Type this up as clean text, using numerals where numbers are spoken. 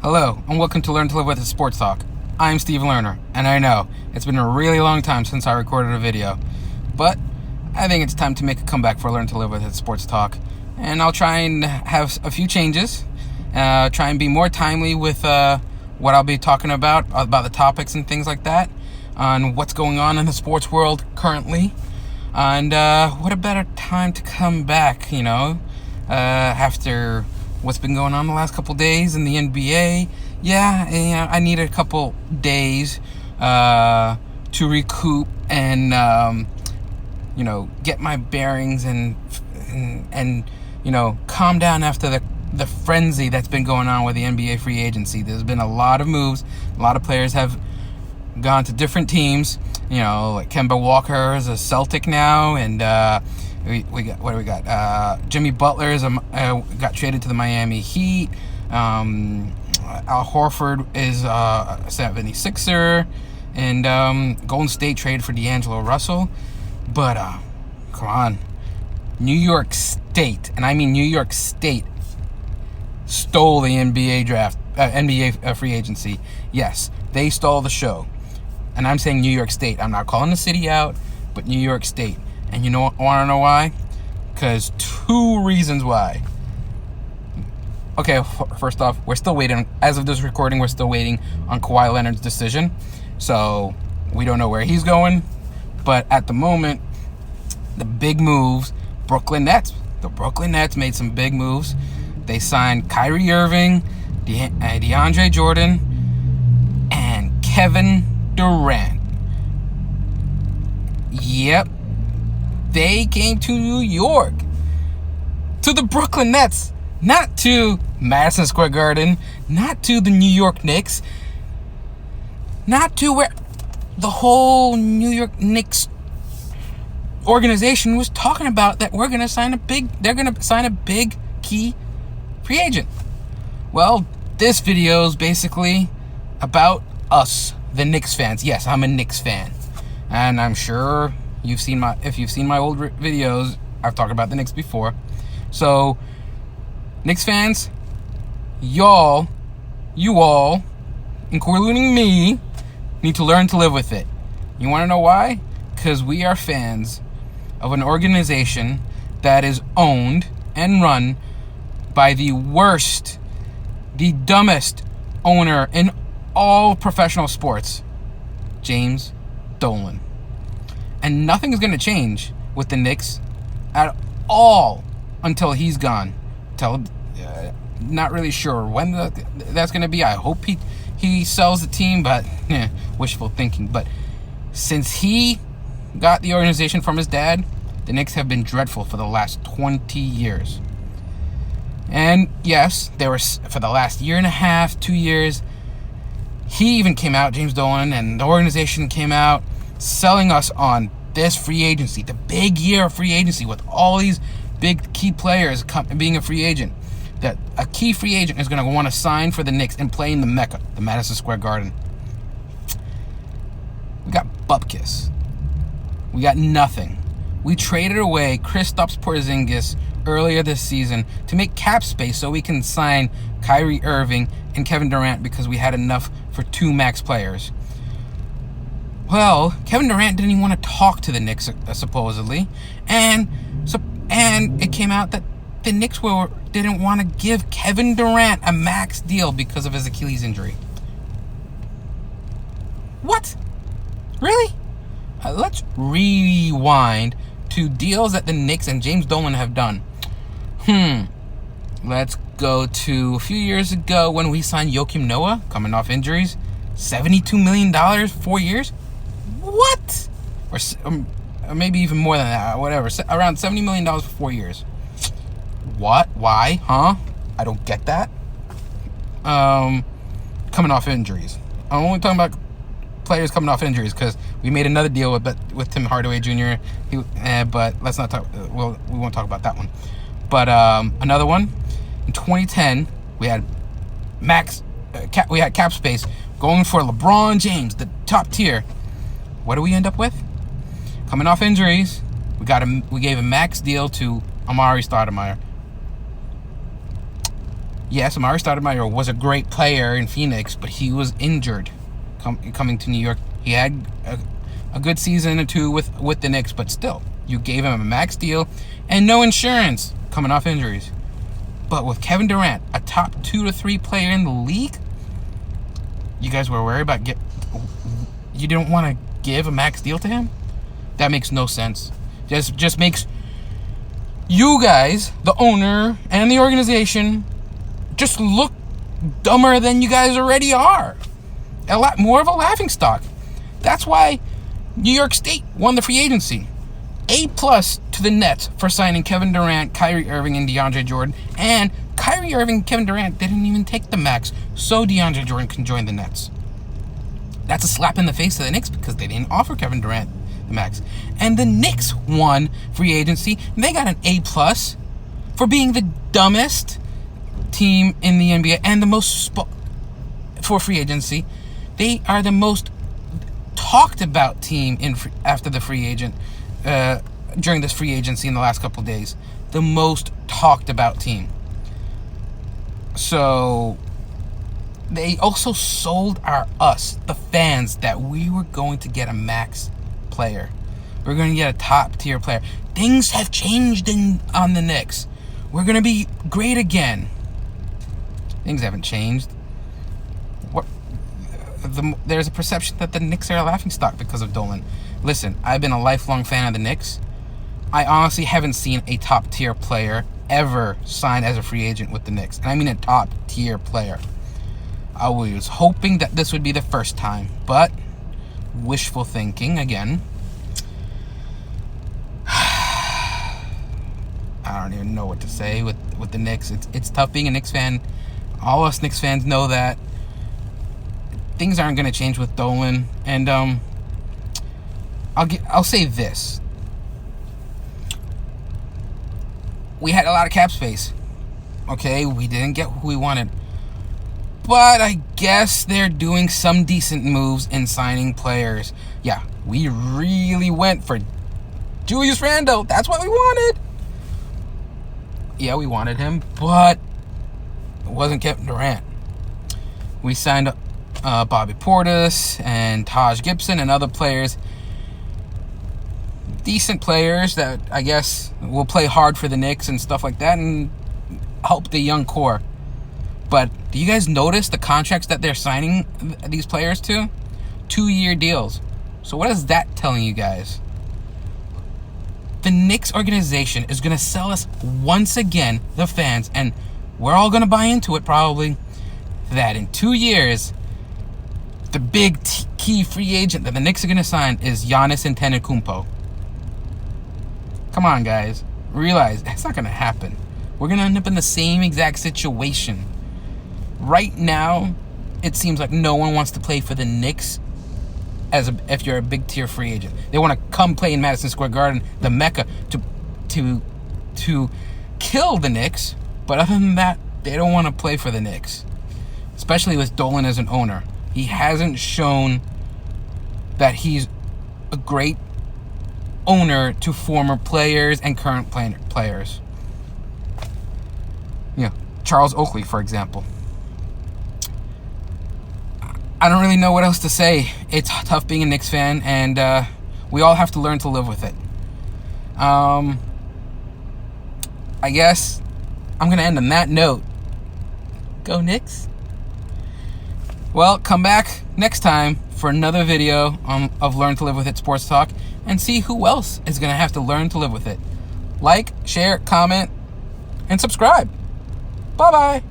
Hello, and welcome to Learn to Live with Sports Talk. I'm Steve Lerner, and I know it's been a really long time since I recorded a video, but I think it's time to make a comeback for Learn to Live with Sports Talk, and I'll try and have a few changes, try and be more timely with what I'll be talking about the topics and things like that, on what's going on in the sports world currently, and what a better time to come back, after what's been going on the last couple days in the NBA. I need a couple days to recoup and get my bearings and calm down after the frenzy that's been going on with the NBA free agency. There's been a lot of moves. A lot of players have gone to different teams. Like Kemba Walker is a Celtic now, and we got Jimmy Butler got traded to the Miami Heat. Al Horford is a 76er, and Golden State traded for D'Angelo Russell. But come on, New York State, and I mean New York State, stole the NBA draft, NBA free agency. Yes, they stole the show, and I'm saying New York State. I'm not calling the city out, but New York State. And you want to know why? Because two reasons why. Okay, first off, we're still waiting. As of this recording, we're still waiting on Kawhi Leonard's decision. So we don't know where he's going. But at the moment, the big moves, The Brooklyn Nets made some big moves. They signed Kyrie Irving, DeAndre Jordan, and Kevin Durant. Yep. They came to New York, to the Brooklyn Nets, not to Madison Square Garden, not to the New York Knicks, not to where the whole New York Knicks organization was talking about, that they're going to sign a big key free agent. Well, this video is basically about us, the Knicks fans. Yes, I'm a Knicks fan, and I'm sure if you've seen my old videos, I've talked about the Knicks before. So, Knicks fans, you all, including me, need to learn to live with it. You want to know why? Because we are fans of an organization that is owned and run by the worst, the dumbest owner in all professional sports, James Dolan. And nothing is going to change with the Knicks at all until he's gone. Not really sure when that's going to be. I hope he sells the team, but wishful thinking. But since he got the organization from his dad, the Knicks have been dreadful for the last 20 years. And yes, there was, for the last year and a half, 2 years, he even came out, James Dolan, and the organization came out selling us on this free agency, the big year of free agency with all these big key players being a free agent, that a key free agent is going to want to sign for the Knicks and play in the Mecca, the Madison Square Garden. We got bupkis. We got nothing. We traded away Kristaps Porzingis earlier this season to make cap space so we can sign Kyrie Irving and Kevin Durant, because we had enough for 2 max players. Well, Kevin Durant didn't even want to talk to the Knicks, supposedly, and it came out that the Knicks didn't want to give Kevin Durant a max deal because of his Achilles injury. What? Really? Let's rewind to deals that the Knicks and James Dolan have done. Let's go to a few years ago when we signed Joakim Noah, coming off injuries. $72 million, 4 years? What? Or maybe even more than that, whatever. Around $70 million for 4 years. What? Why? Huh? I don't get that. Coming off injuries. I'm only talking about players coming off injuries because we made another deal with Tim Hardaway Jr. But let's not talk. We won't talk about that one. But another one in 2010, we had cap space going for LeBron James, the top tier. What do we end up with? Coming off injuries, we gave a max deal to Amari Stoudemire. Yes, Amari Stoudemire was a great player in Phoenix, but he was injured coming to New York. He had a good season or two with the Knicks, but still, you gave him a max deal and no insurance coming off injuries. But with Kevin Durant, a top 2 to 3 player in the league, you guys were worried about you didn't want to give a max deal to him? That makes no sense. Just makes you guys, the owner and the organization, just look dumber than you guys already are. A lot more of a laughingstock. That's why New York State won the free agency. A+ to the Nets for signing Kevin Durant, Kyrie Irving, and DeAndre Jordan. And Kyrie Irving and Kevin Durant didn't even take the max, so DeAndre Jordan can join the Nets. That's a slap in the face to the Knicks because they didn't offer Kevin Durant the max. And the Knicks won free agency. They got an A+ for being the dumbest team in the NBA and the most for free agency. They are the most talked about team after the free agent during this free agency in the last couple of days. The most talked about team. So they also sold us, the fans, that we were going to get a max player. We're going to get a top tier player. Things have changed on the Knicks. We're going to be great again. Things haven't changed. There's a perception that the Knicks are a laughingstock because of Dolan. Listen, I've been a lifelong fan of the Knicks. I honestly haven't seen a top tier player ever signed as a free agent with the Knicks. And I mean a top tier player. I was hoping that this would be the first time, but wishful thinking again. I don't even know what to say with the Knicks. It's tough being a Knicks fan. All us Knicks fans know that things aren't going to change with Dolan. And I'll say this. We had a lot of cap space. Okay, we didn't get who we wanted. But I guess they're doing some decent moves in signing players. Yeah, we really went for Julius Randle. That's what we wanted. Yeah, we wanted him, but it wasn't Kevin Durant. We signed Bobby Portis and Taj Gibson and other players. Decent players that I guess will play hard for the Knicks and stuff like that and help the young core. But do you guys notice the contracts that they're signing these players to? 2-year deals. So what is that telling you guys? The Knicks organization is going to sell us once again, the fans, and we're all going to buy into it probably, that in 2 years, the big key free agent that the Knicks are going to sign is Giannis Antetokounmpo. Come on, guys. Realize that's not going to happen. We're going to end up in the same exact situation. Right now, it seems like no one wants to play for the Knicks if you're a big tier free agent. They want to come play in Madison Square Garden, the Mecca, to kill the Knicks. But other than that, they don't want to play for the Knicks. Especially with Dolan as an owner. He hasn't shown that he's a great owner to former players and current players. Yeah, Charles Oakley, for example. I don't really know what else to say. It's tough being a Knicks fan, and we all have to learn to live with it. I guess I'm going to end on that note. Go Knicks. Well, come back next time for another video of Learn to Live With It Sports Talk and see who else is going to have to learn to live with it. Like, share, comment, and subscribe. Bye-bye.